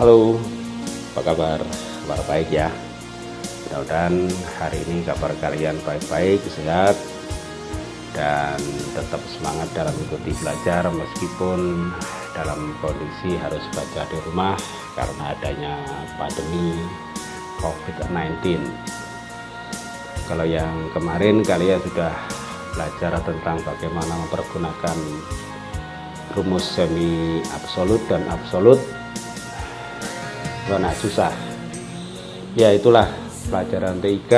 Halo, apa kabar? Kabar baik ya. Mudah-mudahan hari ini kabar kalian baik-baik, sehat, dan tetap semangat dalam mengikuti belajar meskipun dalam kondisi harus belajar di rumah karena adanya pandemi COVID-19. Kalau yang kemarin kalian sudah belajar tentang bagaimana mempergunakan rumus semi absolut dan absolut, nah susah ya. Itulah pelajaran TIK,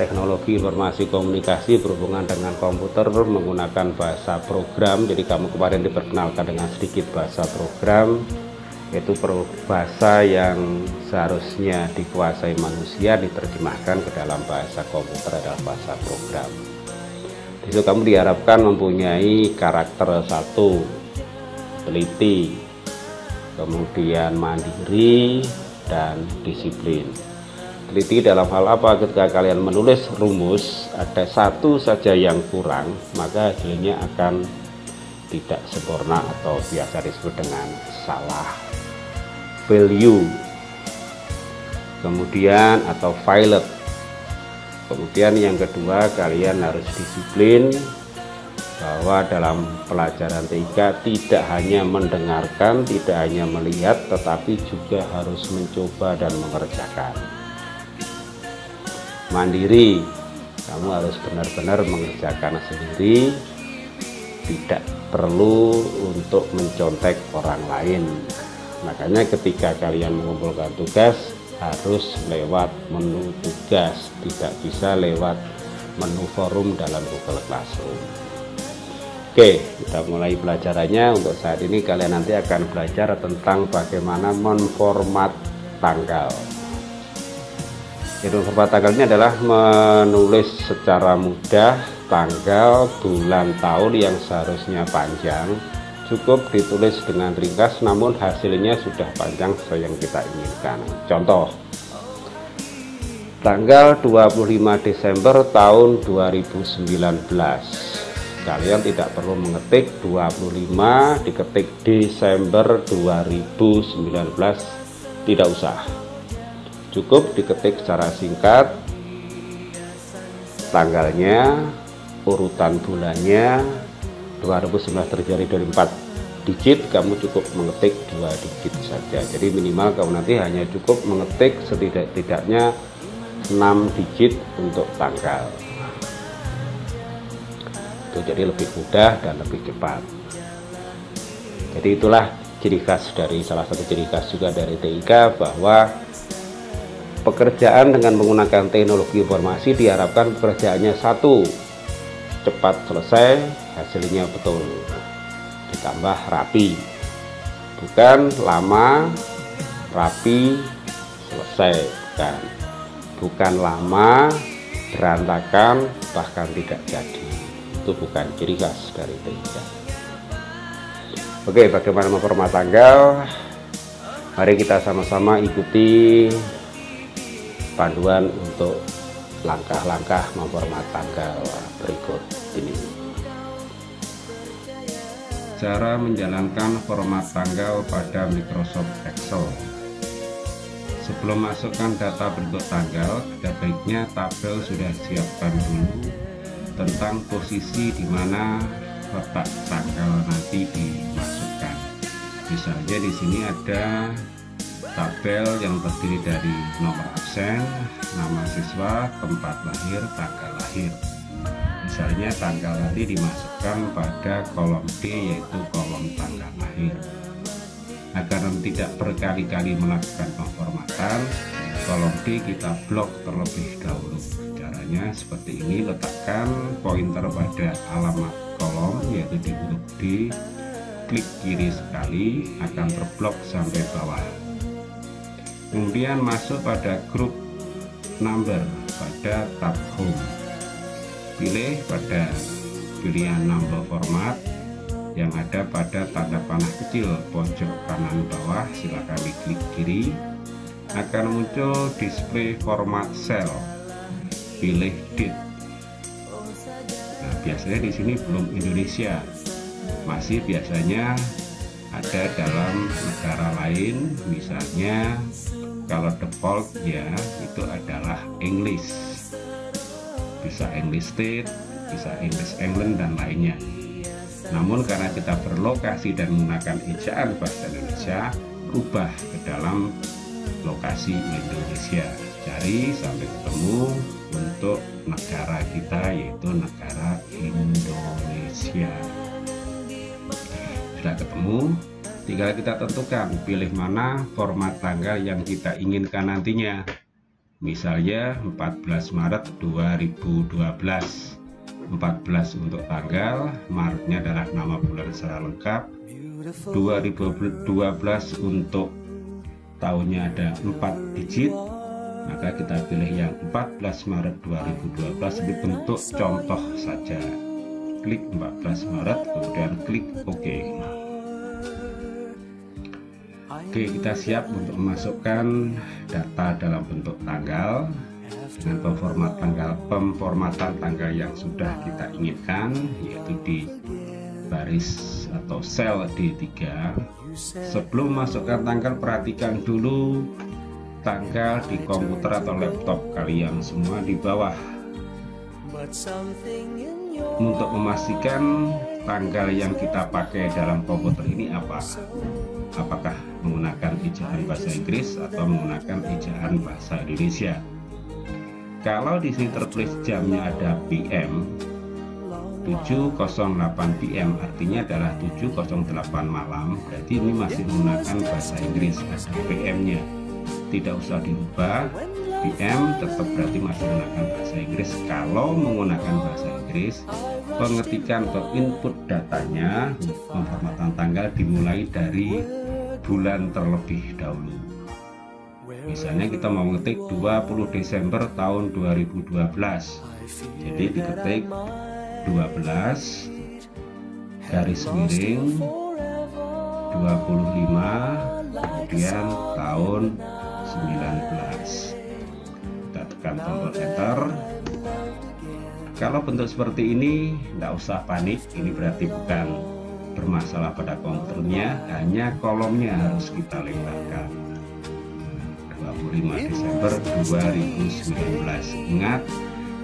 teknologi informasi komunikasi berhubungan dengan komputer menggunakan bahasa program. Jadi kamu kemarin diperkenalkan dengan sedikit bahasa program, yaitu bahasa yang seharusnya dikuasai manusia diterjemahkan ke dalam bahasa komputer adalah bahasa program. Di situ kamu diharapkan mempunyai karakter 1, teliti, kemudian mandiri, dan disiplin. Teliti dalam hal apa? Ketika kalian menulis rumus ada satu saja yang kurang, maka hasilnya akan tidak sempurna atau biasa disebut dengan salah value, kemudian atau violet. Kemudian yang kedua, kalian harus disiplin bahwa dalam pelajaran TIK tidak hanya mendengarkan, tidak hanya melihat, tetapi juga harus mencoba dan mengerjakan. Mandiri, kamu harus benar-benar mengerjakan sendiri, tidak perlu untuk mencontek orang lain. Makanya ketika kalian mengumpulkan tugas harus lewat menu tugas, tidak bisa lewat menu forum dalam Google Classroom. Oke, kita mulai pelajarannya. Untuk saat ini kalian nanti akan belajar tentang bagaimana menformat tanggal. Jadi menformat tanggal ini adalah menulis secara mudah tanggal, bulan, tahun yang seharusnya panjang, cukup ditulis dengan ringkas, namun hasilnya sudah panjang sesuai yang kita inginkan. Contoh, tanggal 25 Desember tahun 2019. Kalian tidak perlu mengetik 25, diketik Desember 2019, tidak usah. Cukup diketik secara singkat tanggalnya, urutan bulannya, 2019 terjadi dari 4 digit, kamu cukup mengetik 2 digit saja. Jadi minimal kamu nanti hanya cukup mengetik setidak-tidaknya 6 digit untuk tanggal. Itu jadi lebih mudah dan lebih cepat. Jadi itulah ciri khas dari salah satu ciri khas juga dari TIK, bahwa pekerjaan dengan menggunakan teknologi informasi diharapkan pekerjaannya 1, cepat selesai, hasilnya betul, ditambah rapi, bukan lama rapi selesai, bukan lama berantakan bahkan tidak jadi. Itu bukan ciri khas dari TIK. Oke, bagaimana memformat tanggal? Mari kita sama-sama ikuti panduan untuk langkah-langkah memformat tanggal berikut ini. Cara menjalankan format tanggal pada Microsoft Excel. Sebelum masukkan data bentuk tanggal, ada baiknya tabel sudah siapkan dulu tentang posisi di mana letak tanggal nanti dimasukkan. Misalnya di sini ada tabel yang terdiri dari nomor absen, nama siswa, tempat lahir, tanggal lahir. Misalnya tanggal nanti dimasukkan pada kolom D, yaitu kolom tanggal lahir. Agar tidak berkali-kali melakukan pemformatan, kolom D kita blok terlebih dahulu. Caranya seperti ini, letakkan pointer pada alamat kolom, yaitu di huruf D, klik kiri sekali, akan terblok sampai bawah. Kemudian masuk pada grup number pada tab home, pilih pada pilihan number format yang ada pada tanda panah kecil pojok kanan bawah, silakan diklik kiri, akan muncul display format cell, pilih date. Nah, biasanya di sini belum Indonesia, masih biasanya ada dalam negara lain, misalnya kalau default ya itu adalah English, bisa English State, bisa English England dan lainnya. Namun karena kita berlokasi dan menggunakan ejaan bahasa Indonesia, ubah ke dalam lokasi Indonesia, cari sampai ketemu untuk negara kita, yaitu negara Indonesia. Sudah ketemu, tinggal kita tentukan pilih mana format tanggal yang kita inginkan nantinya. Misalnya 14 Maret 2012, 14 untuk tanggal, Maretnya adalah nama bulan secara lengkap, 2012 untuk tahunnya ada 4 digit, maka kita pilih yang 14 Maret 2012 ini bentuk contoh saja. Klik 14 Maret, kemudian klik OK. Oke, kita siap untuk memasukkan data dalam bentuk tanggal dengan pemformatan tanggal yang sudah kita inginkan, yaitu di baris atau sel D3. Sebelum masukkan tanggal, perhatikan dulu tanggal di komputer atau laptop kalian semua di bawah, untuk memastikan tanggal yang kita pakai dalam komputer ini apakah menggunakan ejaan bahasa Inggris atau menggunakan ejaan bahasa Indonesia. Kalau di sini tertulis jamnya ada PM 7.08 PM, artinya adalah 7.08 malam, berarti ini masih menggunakan bahasa Inggris, ada PM-nya. Tidak usah dirubah, PM tetap berarti masih menggunakan bahasa Inggris. Kalau menggunakan bahasa Inggris, pengetikan atau input datanya, pemformatan tanggal dimulai dari bulan terlebih dahulu. Misalnya kita mau ngetik 20 Desember tahun 2012, jadi diketik 12 garis miring 25 kemudian tahun 19. Kita tekan tombol enter. Kalau bentuk seperti ini tidak usah panik, ini berarti bukan bermasalah pada komputernya, hanya kolomnya harus kita lebarkan. 25 Desember 2019. Ingat,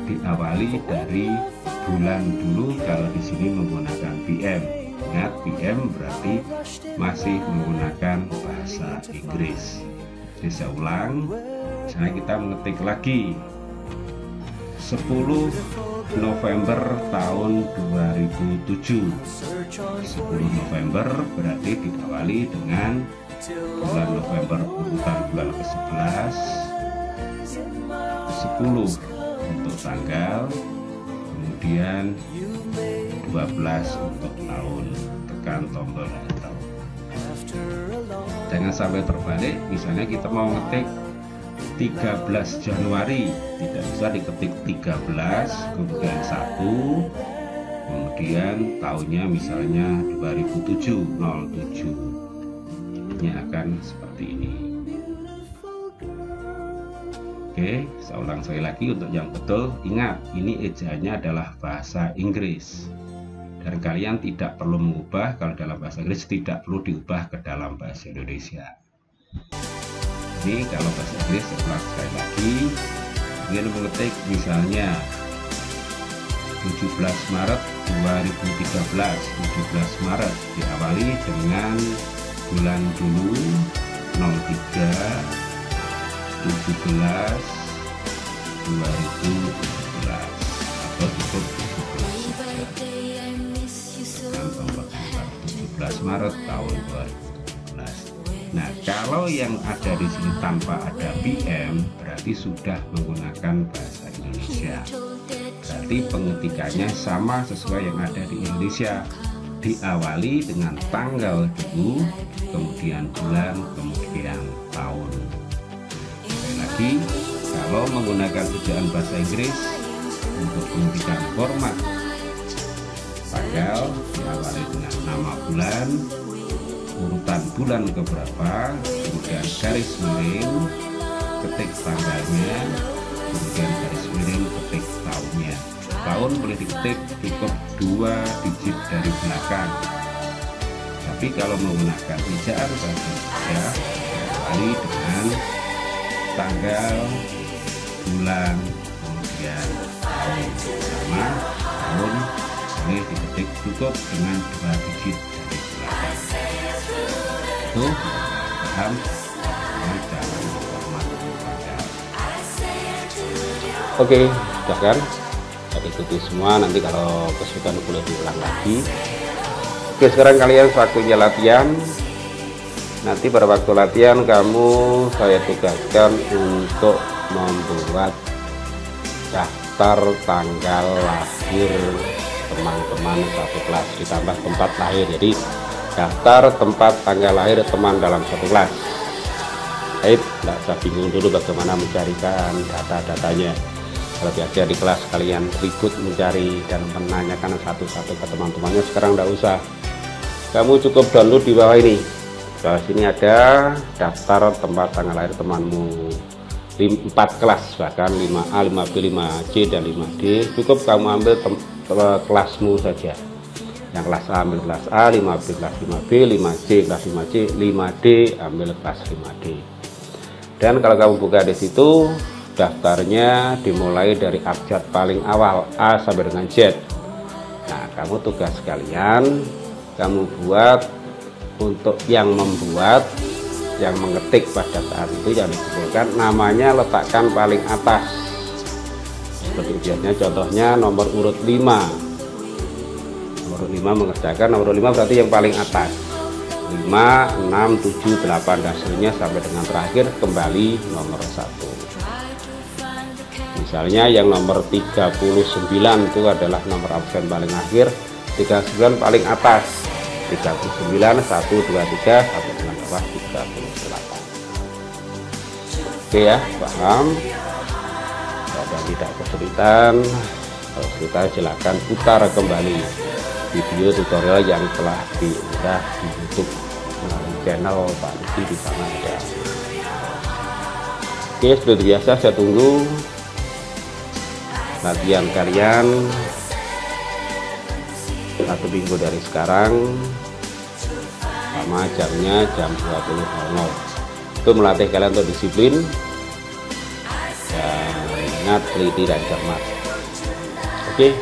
diawali dari bulan dulu. Kalau di sini menggunakan PM, ingat PM berarti masih menggunakan bahasa Inggris. Jadi saya ulang, misalnya kita mengetik lagi 10 November tahun 2007. 10 November berarti diawali dengan bulan November urutan bulan ke-11, 10 untuk tanggal, kemudian 12 untuk tahun. Tekan tombol enter. Jangan sampai terbalik, misalnya kita mau ngetik 13 Januari, tidak bisa diketik 13 kemudian 1 kemudian tahunnya misalnya 2007 07. Ini akan seperti ini. Oke, saya ulang sekali lagi untuk yang betul. Ingat, ini ejaannya adalah bahasa Inggris dan kalian tidak perlu mengubah. Kalau dalam bahasa Inggris tidak perlu diubah ke dalam bahasa Indonesia. Ini kalau bahasa Inggris, setelah sekali lagi ingin mengetik misalnya 17 Maret 2013, 17 Maret diawali dengan bulan dulu 03 17 2017 atau cukup 17 Maret tahun 2017. Nah, kalau yang ada di sini tanpa ada PM berarti sudah menggunakan bahasa Indonesia. Berarti pengetikannya sama sesuai yang ada di Indonesia. Diawali dengan tanggal dulu, kemudian bulan, kemudian tahun. Sekali lagi, kalau menggunakan ejaan bahasa Inggris untuk memberikan format tanggal, diawali dengan nama bulan, urutan bulan keberapa, kemudian garis miring, ketik tanggalnya, kemudian garis miring, ketik tahunnya. Tahun boleh diketik cukup 2 digit dari belakang, tapi Tapi kalau menggunakan ejaan bahasa Indonesia, kembali dengan tanggal, bulan, kemudian tahun. Sama tahun boleh diketik cukup dengan 2 digit dari belakang. Itu paham dengan cara format tanggal. Oke, sudah kan? Kita ikuti semua, nanti kalau kesulitan boleh diulang lagi. Oke, sekarang kalian waktunya latihan. Nanti pada waktu latihan kamu saya tugaskan untuk membuat daftar tanggal lahir teman-teman satu kelas ditambah tempat lahir. Jadi daftar tempat tanggal lahir teman dalam satu kelas. Baik, tidak usah bingung dulu bagaimana mencarikan data-datanya. Kalau biasa di kelas kalian ribut mencari dan menanyakan satu-satu ke teman-temannya, sekarang tidak usah. Kamu cukup download di bawah ini. Di sini ada daftar tempat tanggal lahir temanmu 4 kelas, bahkan 5A, 5B, 5C, dan 5D. Cukup kamu ambil kelasmu saja. Yang kelas A ambil kelas A, 5B kelas 5B, 5C kelas 5C, 5D ambil kelas 5D. Dan kalau kamu buka di situ, daftarnya dimulai dari abjad paling awal A sampai dengan Z. Nah, kamu tugas kalian, kamu buat untuk yang membuat, yang mengetik pada saat itu yang dikumpulkan, namanya letakkan paling atas. Seperti biasanya contohnya nomor urut 5. Nomor 5 mengerjakan, nomor 5 berarti yang paling atas. 5, 6, 7, 8 dan seterusnya sampai dengan terakhir kembali nomor 1. Misalnya yang nomor 39 itu adalah nomor absen paling akhir, 39 paling atas. 39, 1, 2, 3 sampai dengan bawah 38. Oke ya, paham? Kalau tidak kesulitan, kalau kesulitan silakan putar kembali video tutorial yang telah diunggah di YouTube melalui channel Pak Lutfi, di sana ada. Oke, seperti biasa saya tunggu latihan kalian 1 minggu dari sekarang, sama jamnya jam 20.00. Itu melatih kalian untuk disiplin dan ingat, teliti dan cermat. Oke,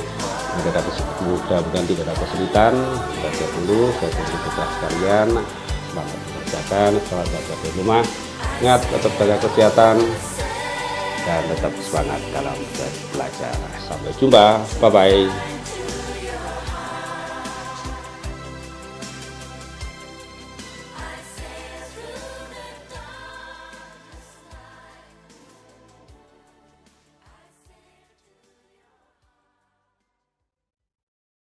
mudah-mudahan tidak ada kesulitan. Saya dulu, saya tunggu tugas kalian. Selamat mengerjakan, selamat belajar di rumah. Ingat, tetap jaga kesehatan dan tetap semangat dalam belajar. Sampai jumpa, bye-bye.